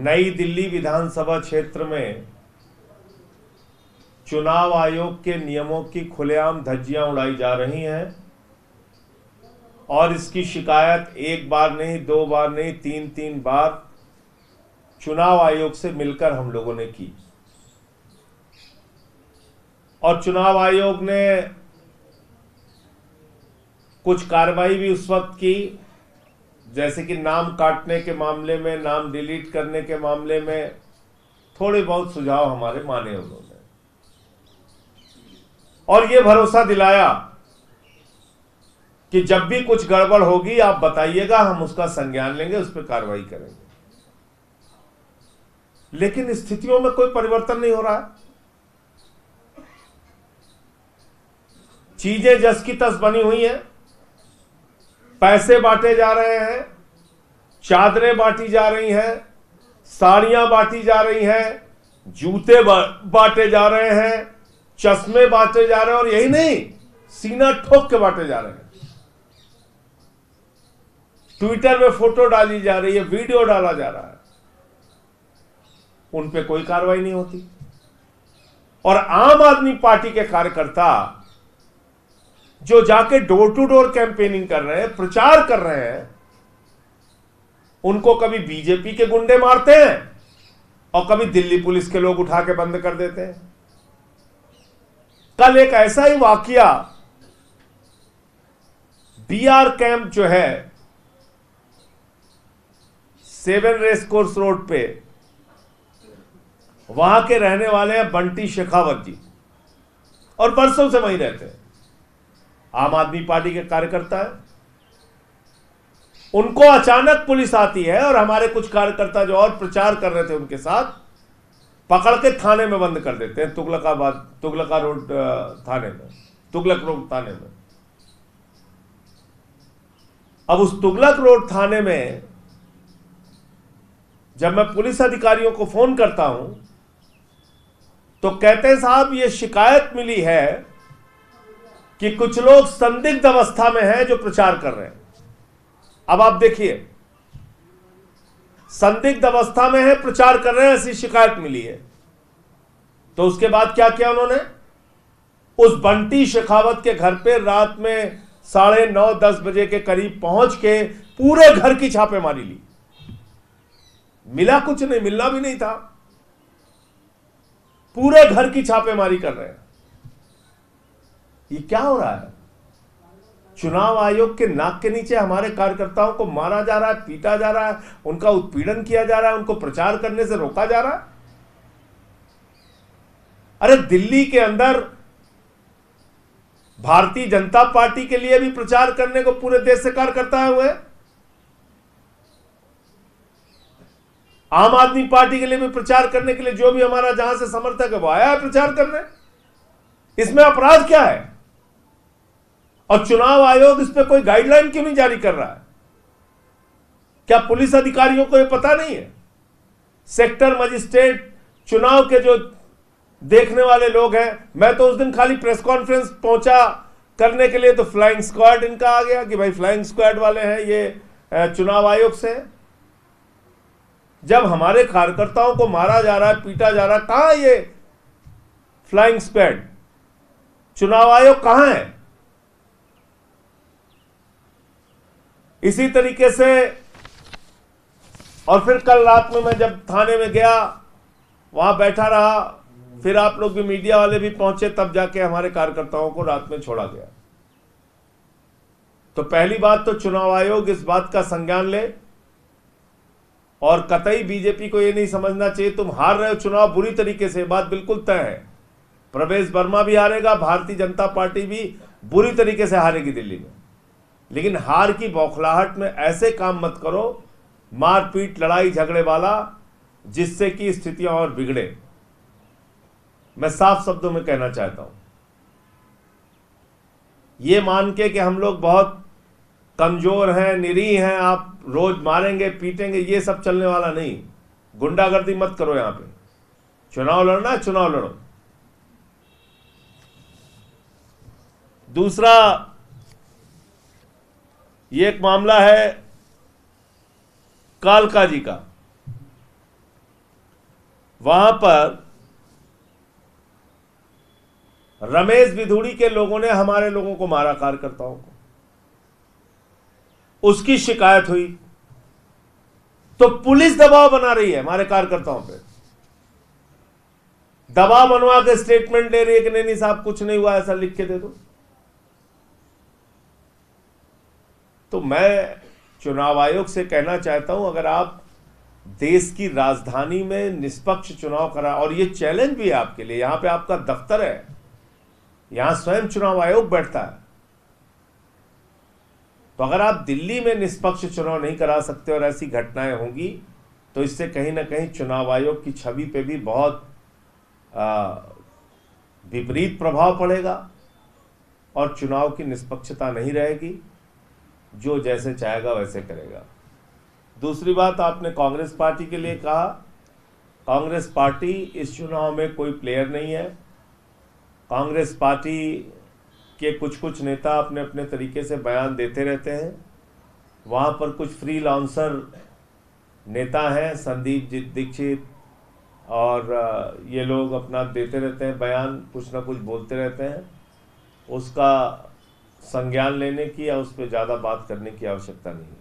नई दिल्ली विधानसभा क्षेत्र में चुनाव आयोग के नियमों की खुलेआम धज्जियां उड़ाई जा रही हैं और इसकी शिकायत एक बार नहीं, दो बार नहीं, तीन बार चुनाव आयोग से मिलकर हम लोगों ने की। और चुनाव आयोग ने कुछ कार्रवाई भी उस वक्त की, जैसे कि नाम काटने के मामले में, नाम डिलीट करने के मामले में थोड़े बहुत सुझाव हमारे माने उन्होंने, और ये भरोसा दिलाया कि जब भी कुछ गड़बड़ होगी आप बताइएगा, हम उसका संज्ञान लेंगे, उस पर कार्रवाई करेंगे। लेकिन स्थितियों में कोई परिवर्तन नहीं हो रहा है। चीजें जस की तस बनी हुई हैं, पैसे बांटे जा रहे हैं, चादरें बांटी जा रही हैं, साड़ियां बांटी जा रही हैं, जूते बांटे जा रहे हैं, चश्मे बांटे जा रहे हैं, और यही नहीं, सीना ठोक के बांटे जा रहे हैं। ट्विटर में फोटो डाली जा रही है, वीडियो डाला जा रहा है, उन पे कोई कार्रवाई नहीं होती। और आम आदमी पार्टी के कार्यकर्ता जो जाके डोर टू डोर कैंपेनिंग कर रहे हैं, प्रचार कर रहे हैं, उनको कभी बीजेपी के गुंडे मारते हैं और कभी दिल्ली पुलिस के लोग उठा के बंद कर देते हैं। कल एक ऐसा ही वाकया बीआर कैंप जो है 7 रेस कोर्स रोड पे, वहां के रहने वाले हैं बंटी शेखावत जी, और बरसों से वहीं रहते हैं, आम आदमी पार्टी के कार्यकर्ता है। उनको अचानक पुलिस आती है और हमारे कुछ कार्यकर्ता जो और प्रचार कर रहे थे उनके साथ पकड़ के थाने में बंद कर देते हैं, तुगलक रोड थाने में। अब उस तुगलक रोड थाने में जब मैं पुलिस अधिकारियों को फोन करता हूं तो कहते हैं साहब ये शिकायत मिली है कि कुछ लोग संदिग्ध अवस्था में हैं जो प्रचार कर रहे हैं। अब आप देखिए, संदिग्ध अवस्था में है, प्रचार कर रहे हैं, ऐसी शिकायत मिली है। तो उसके बाद क्या किया उन्होंने? उस बंटी शेखावत के घर पे रात में 9:30-10 बजे के करीब पहुंच के पूरे घर की छापेमारी ली। मिला कुछ नहीं, मिलना भी नहीं था, पूरे घर की छापेमारी कर रहे हैं। ये क्या हो रहा है? चुनाव आयोग के नाक के नीचे हमारे कार्यकर्ताओं को मारा जा रहा है, पीटा जा रहा है, उनका उत्पीड़न किया जा रहा है, उनको प्रचार करने से रोका जा रहा है। अरे दिल्ली के अंदर भारतीय जनता पार्टी के लिए भी प्रचार करने को पूरे देश से कार्यकर्ता हुए, आम आदमी पार्टी के लिए भी प्रचार करने के लिए जो भी हमारा जहां से समर्थक है वो आया है प्रचार करने। इसमें अपराध क्या है? और चुनाव आयोग इस पे कोई गाइडलाइन क्यों नहीं जारी कर रहा है? क्या पुलिस अधिकारियों को यह पता नहीं है? सेक्टर मजिस्ट्रेट, चुनाव के जो देखने वाले लोग हैं, मैं तो उस दिन खाली प्रेस कॉन्फ्रेंस पहुंचा करने के लिए तो फ्लाइंग स्क्वाड इनका आ गया कि भाई फ्लाइंग स्क्वाड वाले हैं ये चुनाव आयोग से। जब हमारे कार्यकर्ताओं को मारा जा रहा है, पीटा जा रहा है, कहां ये फ्लाइंग स्क्वाड? चुनाव आयोग कहां है? इसी तरीके से, और फिर कल रात में मैं जब थाने में गया, वहां बैठा रहा, फिर आप लोग भी, मीडिया वाले भी पहुंचे, तब जाके हमारे कार्यकर्ताओं को रात में छोड़ा गया। तो पहली बात तो चुनाव आयोग इस बात का संज्ञान ले, और कतई बीजेपी को यह नहीं समझना चाहिए तुम हार रहे हो चुनाव बुरी तरीके से, बात बिल्कुल तय है। प्रवेश वर्मा भी हारेगा, भारतीय जनता पार्टी भी बुरी तरीके से हारेगी दिल्ली में, लेकिन हार की बौखलाहट में ऐसे काम मत करो, मारपीट, लड़ाई झगड़े वाला, जिससे कि स्थितियां और बिगड़े। मैं साफ शब्दों में कहना चाहता हूं, ये मान के कि हम लोग बहुत कमजोर हैं, निरीह हैं, आप रोज मारेंगे पीटेंगे, ये सब चलने वाला नहीं। गुंडागर्दी मत करो। यहां पे चुनाव लड़ना है, चुनाव लड़ो। दूसरा, ये एक मामला है कालका जी का। वहां पर रमेश बिधूड़ी के लोगों ने हमारे लोगों को मारा, कार्यकर्ताओं को, उसकी शिकायत हुई तो पुलिस दबाव बना रही है हमारे कार्यकर्ताओं पे, दबाव बनवा के स्टेटमेंट ले रही है कि नहीं साहब कुछ नहीं हुआ, ऐसा लिख के दे दो। तो मैं चुनाव आयोग से कहना चाहता हूं, अगर आप देश की राजधानी में निष्पक्ष चुनाव करा, और ये चैलेंज भी है आपके लिए, यहां पे आपका दफ्तर है, यहां स्वयं चुनाव आयोग बैठता है, तो अगर आप दिल्ली में निष्पक्ष चुनाव नहीं करा सकते और ऐसी घटनाएं होंगी तो इससे कहीं ना कहीं चुनाव आयोग की छवि पे भी बहुत विपरीत प्रभाव पड़ेगा और चुनाव की निष्पक्षता नहीं रहेगी, जो जैसे चाहेगा वैसे करेगा। दूसरी बात, आपने कांग्रेस पार्टी के लिए कहा, कांग्रेस पार्टी इस चुनाव में कोई प्लेयर नहीं है। कांग्रेस पार्टी के कुछ नेता अपने अपने तरीके से बयान देते रहते हैं, वहाँ पर कुछ फ्रीलांसर नेता हैं, संदीप दीक्षित और ये लोग अपना देते रहते हैं बयान, कुछ ना कुछ बोलते रहते हैं, उसका संज्ञान लेने की या उस पर ज़्यादा बात करने की आवश्यकता नहीं है।